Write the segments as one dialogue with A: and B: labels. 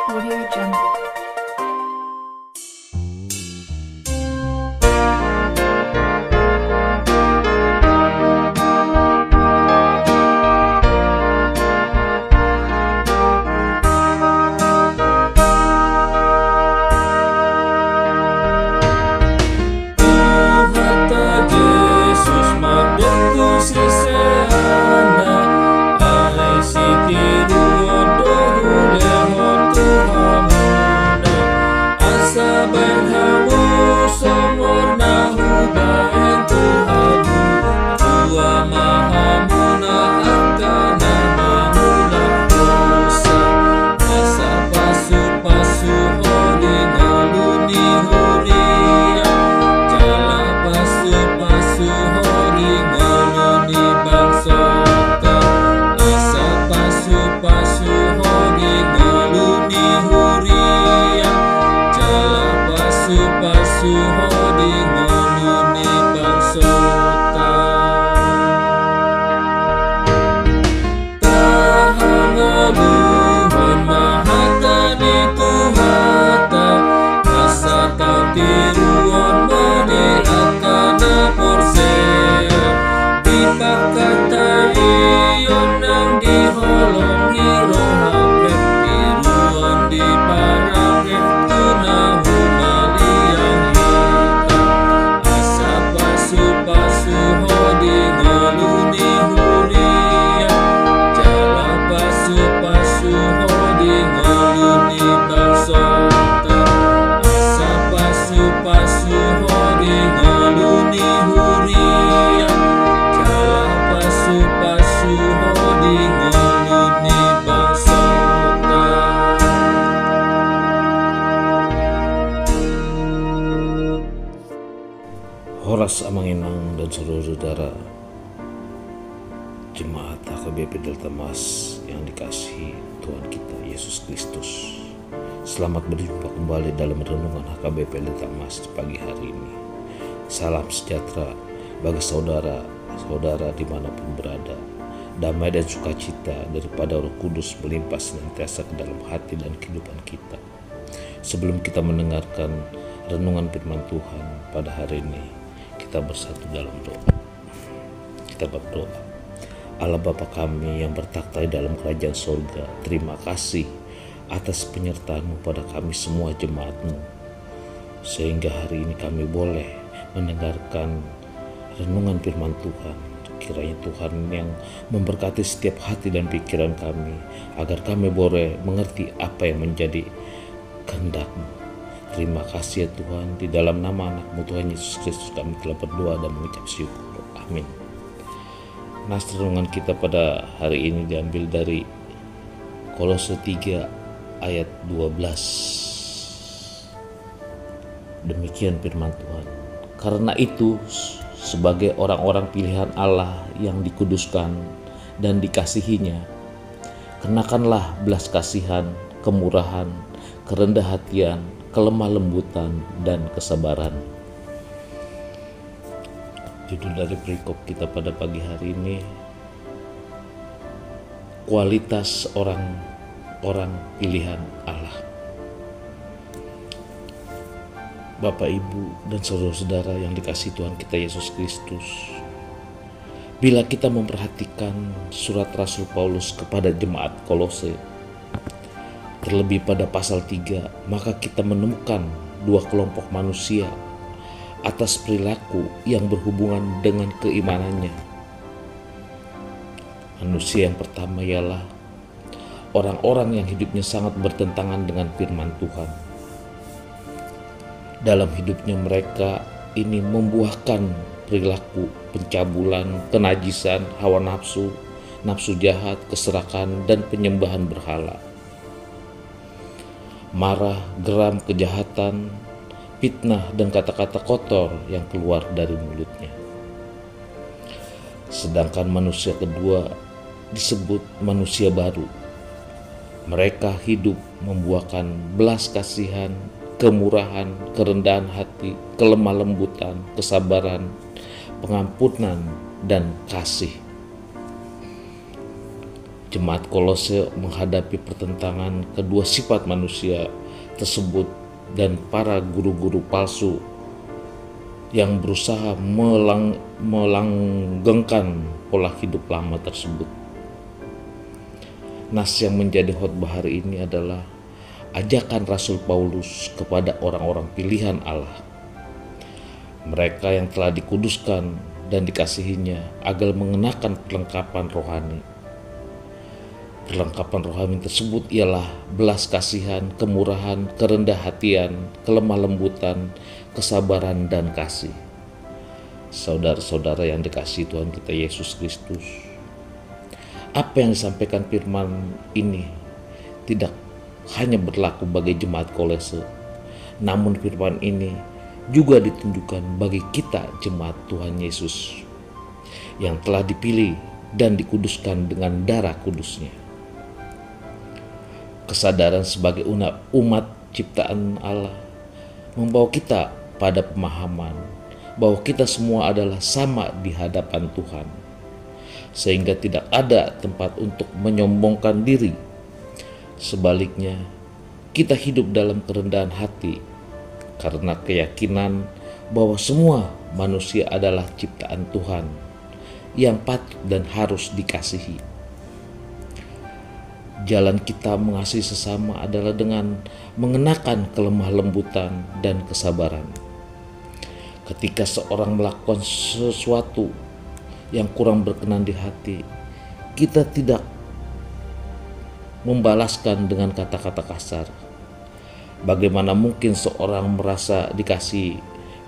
A: Audio Jungle.
B: Horas Amanginang dan saudara-saudara Jemaat HKBP Delta Mas yang dikasihi Tuhan kita Yesus Kristus. Selamat berjumpa kembali dalam renungan HKBP Delta Mas di pagi hari ini. Salam sejahtera bagi saudara-saudara dimanapun berada. Damai dan sukacita daripada Roh Kudus melimpah senantiasa ke dalam hati dan kehidupan kita. Sebelum kita mendengarkan renungan firman Tuhan pada hari ini, kita bersatu dalam doa. Kita berdoa. Allah Bapa kami yang bertakhta di dalam kerajaan surga, terima kasih atas penyertaan-Mu pada kami semua jemaat-Mu, sehingga hari ini kami boleh mendengarkan renungan firman Tuhan. Kiranya Tuhan yang memberkati setiap hati dan pikiran kami, agar kami boleh mengerti apa yang menjadi kehendak-Mu. Terima kasih ya Tuhan, di dalam nama anak-Mu Tuhan Yesus Kristus kami telah berdoa dan mengucap syukur. Amin. Nas renungan kita pada hari ini diambil dari Kolose 3 ayat 12. Demikian firman Tuhan. Karena itu, sebagai orang-orang pilihan Allah yang dikuduskan dan dikasihinya, kenakanlah belas kasihan, kemurahan, kerendah hatian, kelemah lembutan, dan kesabaran. Judul dari perikop kita pada pagi hari ini, kualitas orang-orang pilihan Allah. Bapak, Ibu, dan saudara-saudara yang dikasihi Tuhan kita Yesus Kristus, bila kita memperhatikan surat Rasul Paulus kepada jemaat Kolose, terlebih pada pasal 3, maka kita menemukan dua kelompok manusia atas perilaku yang berhubungan dengan keimanannya. Manusia yang pertama ialah orang-orang yang hidupnya sangat bertentangan dengan firman Tuhan. Dalam hidupnya mereka ini membuahkan perilaku pencabulan, kenajisan, hawa nafsu, nafsu jahat, keserakahan, dan penyembahan berhala. Marah, geram, kejahatan, fitnah, dan kata-kata kotor yang keluar dari mulutnya. Sedangkan manusia kedua disebut manusia baru. Mereka hidup membuahkan belas kasihan, kemurahan, kerendahan hati, kelemah lembutan, kesabaran, pengampunan, dan kasih. Jemaat Kolose menghadapi pertentangan kedua sifat manusia tersebut dan para guru-guru palsu yang berusaha melanggengkan pola hidup lama tersebut. Nas yang menjadi khotbah hari ini adalah ajakan Rasul Paulus kepada orang-orang pilihan Allah, mereka yang telah dikuduskan dan dikasihinya agar mengenakan perlengkapan rohani. Perlengkapan rohani tersebut ialah belas kasihan, kemurahan, kerendah hatian, kelemah lembutan, kesabaran, dan kasih. Saudara-saudara yang dikasihi Tuhan kita Yesus Kristus, apa yang disampaikan firman ini tidak hanya berlaku bagi jemaat Kolose, namun firman ini juga ditunjukkan bagi kita jemaat Tuhan Yesus yang telah dipilih dan dikuduskan dengan darah kudusnya. Kesadaran sebagai umat ciptaan Allah membawa kita pada pemahaman bahwa kita semua adalah sama di hadapan Tuhan, sehingga tidak ada tempat untuk menyombongkan diri. Sebaliknya, kita hidup dalam kerendahan hati karena keyakinan bahwa semua manusia adalah ciptaan Tuhan yang patut dan harus dikasihi. Jalan kita mengasihi sesama adalah dengan mengenakan kelemah lembutan dan kesabaran. Ketika seorang melakukan sesuatu yang kurang berkenan di hati, kita tidak membalaskan dengan kata-kata kasar. Bagaimana mungkin seorang merasa dikasihi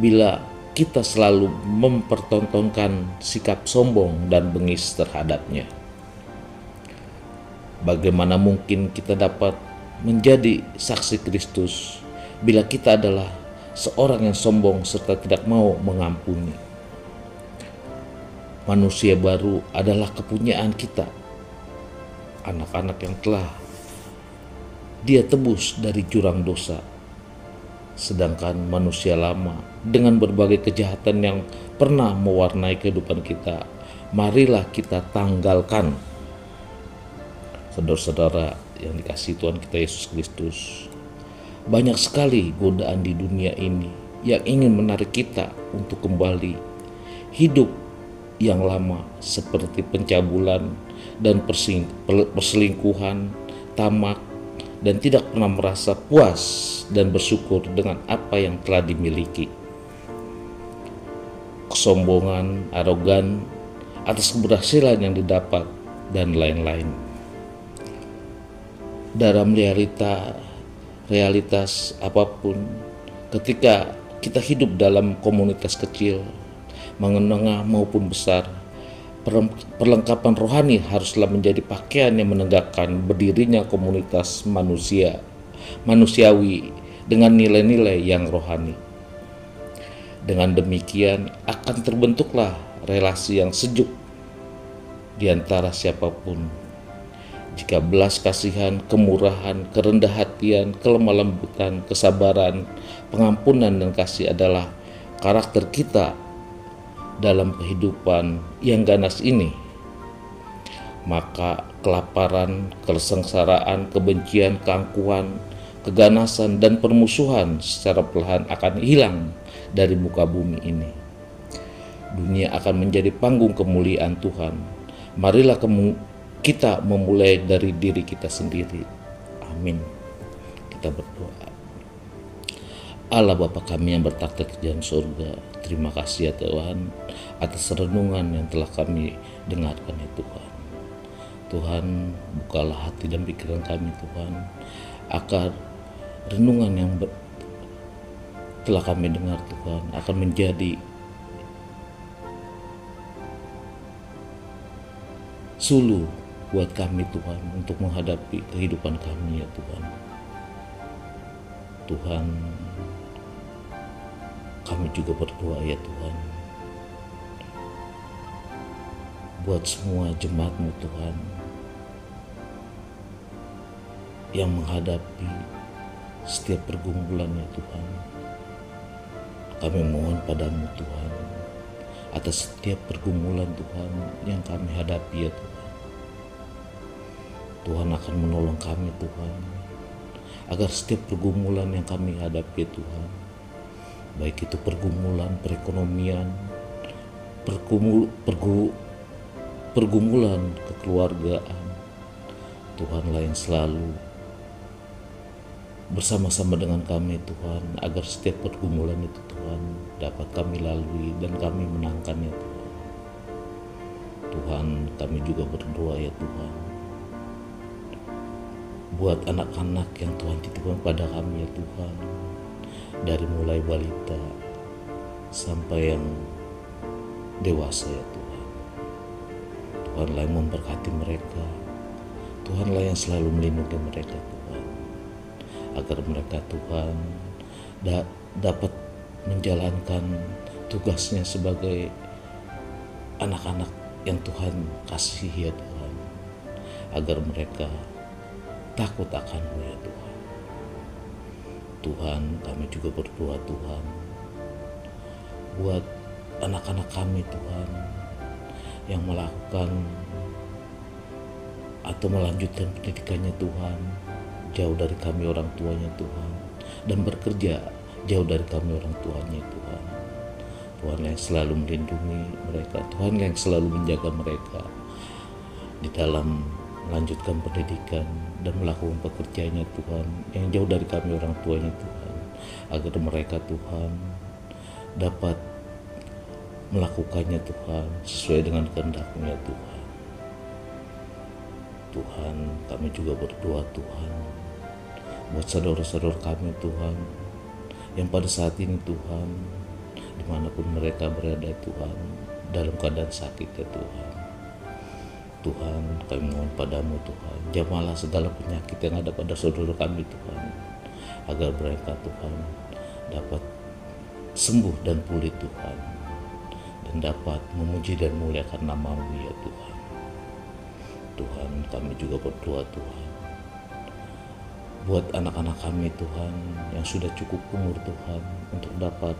B: bila kita selalu mempertontonkan sikap sombong dan bengis terhadapnya? Bagaimana mungkin kita dapat menjadi saksi Kristus bila kita adalah seorang yang sombong serta tidak mau mengampuni? Manusia baru adalah kepunyaan kita, anak-anak yang telah Dia tebus dari jurang dosa. Sedangkan manusia lama dengan berbagai kejahatan yang pernah mewarnai kehidupan kita, marilah kita tanggalkan. Saudara-saudara yang dikasihi Tuhan kita Yesus Kristus, banyak sekali godaan di dunia ini yang ingin menarik kita untuk kembali hidup yang lama, seperti pencabulan dan perselingkuhan, tamak, dan tidak pernah merasa puas dan bersyukur dengan apa yang telah dimiliki. Kesombongan, arogan atas keberhasilan yang didapat, dan lain-lain. Dalam realitas apapun, ketika kita hidup dalam komunitas kecil, menengah maupun besar, perlengkapan rohani haruslah menjadi pakaian yang menegakkan berdirinya komunitas manusiawi dengan nilai-nilai yang rohani. Dengan demikian akan terbentuklah relasi yang sejuk di antara siapapun. Jika belas kasihan, kemurahan, kerendah hatian, kelemah lembutan, kesabaran, pengampunan, dan kasih adalah karakter kita dalam kehidupan yang ganas ini, maka kelaparan, kesengsaraan, kebencian, keangkuhan, keganasan, dan permusuhan secara perlahan akan hilang dari muka bumi ini. Dunia akan menjadi panggung kemuliaan Tuhan. Marilah kita memulai dari diri kita sendiri. Amin. Kita berdoa. Allah Bapa kami yang bertakhta di dalam surga, terima kasih ya Tuhan atas renungan yang telah kami dengarkan ya Tuhan. Tuhan, bukalah hati dan pikiran kami Tuhan, agar renungan yang telah kami dengar Tuhan akan menjadi suluh buat kami Tuhan untuk menghadapi kehidupan kami ya Tuhan. Tuhan, kami juga berdoa ya Tuhan, buat semua jemaat-Mu Tuhan yang menghadapi setiap pergumulan ya Tuhan. Kami mohon padamu Tuhan atas setiap pergumulan Tuhan yang kami hadapi ya Tuhan. Tuhan akan menolong kami Tuhan, agar setiap pergumulan yang kami hadapi Tuhan, baik itu pergumulan perekonomian, pergumulan kekeluargaan, Tuhanlah yang selalu bersama-sama dengan kami Tuhan, agar setiap pergumulan itu Tuhan dapat kami lalui dan kami menangkannya Tuhan. Tuhan, kami juga berdoa ya Tuhan, buat anak-anak yang Tuhan titipkan pada kami ya Tuhan, dari mulai balita sampai yang dewasa ya Tuhan. Tuhanlah yang memberkati mereka, Tuhanlah yang selalu melindungi mereka Tuhan, agar mereka Tuhan dapat menjalankan tugasnya sebagai anak-anak yang Tuhan kasihi ya Tuhan, agar mereka takut akan-Mu ya Tuhan. Tuhan, kami juga berdoa Tuhan, buat anak-anak kami Tuhan, yang melakukan atau melanjutkan pendidikannya Tuhan, jauh dari kami orang tuanya Tuhan, dan bekerja jauh dari kami orang tuanya Tuhan. Tuhan yang selalu melindungi mereka, Tuhan yang selalu menjaga mereka di dalam melanjutkan pendidikan dan melakukan pekerjaannya Tuhan, yang jauh dari kami orang tuanya Tuhan, agar mereka Tuhan dapat melakukannya Tuhan sesuai dengan kehendak-Mu ya Tuhan. Tuhan, kami juga berdoa Tuhan, buat saudara-saudara kami Tuhan, yang pada saat ini Tuhan, dimanapun mereka berada Tuhan, dalam keadaan sakit ya Tuhan. Tuhan, kami mohon padamu Tuhan, jamahlah segala penyakit yang ada pada saudara kami Tuhan, agar mereka Tuhan dapat sembuh dan pulih Tuhan, dan dapat memuji dan muliakan nama-Mu ya Tuhan. Tuhan, kami juga berdoa Tuhan, buat anak-anak kami Tuhan, yang sudah cukup umur Tuhan, untuk dapat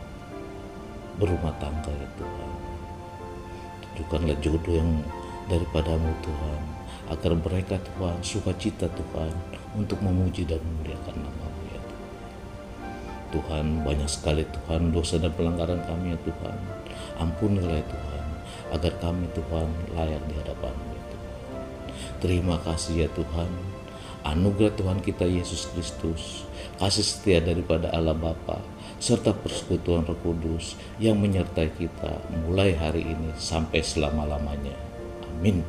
B: berumah tangga ya Tuhan. Tunjukkanlah jodoh yang daripada-Mu Tuhan, agar mereka Tuhan sukacita Tuhan untuk memuji dan memuliakan nama-Mu ya Tuhan. Tuhan, banyak sekali Tuhan dosa dan pelanggaran kami ya Tuhan, ampunilah ya Tuhan, agar kami Tuhan layak di hadapan-Mu ya Tuhan. Terima kasih ya Tuhan, anugerah Tuhan kita Yesus Kristus, kasih setia daripada Allah Bapa, serta persekutuan Roh Kudus yang menyertai kita mulai hari ini sampai selama-lamanya. Amin.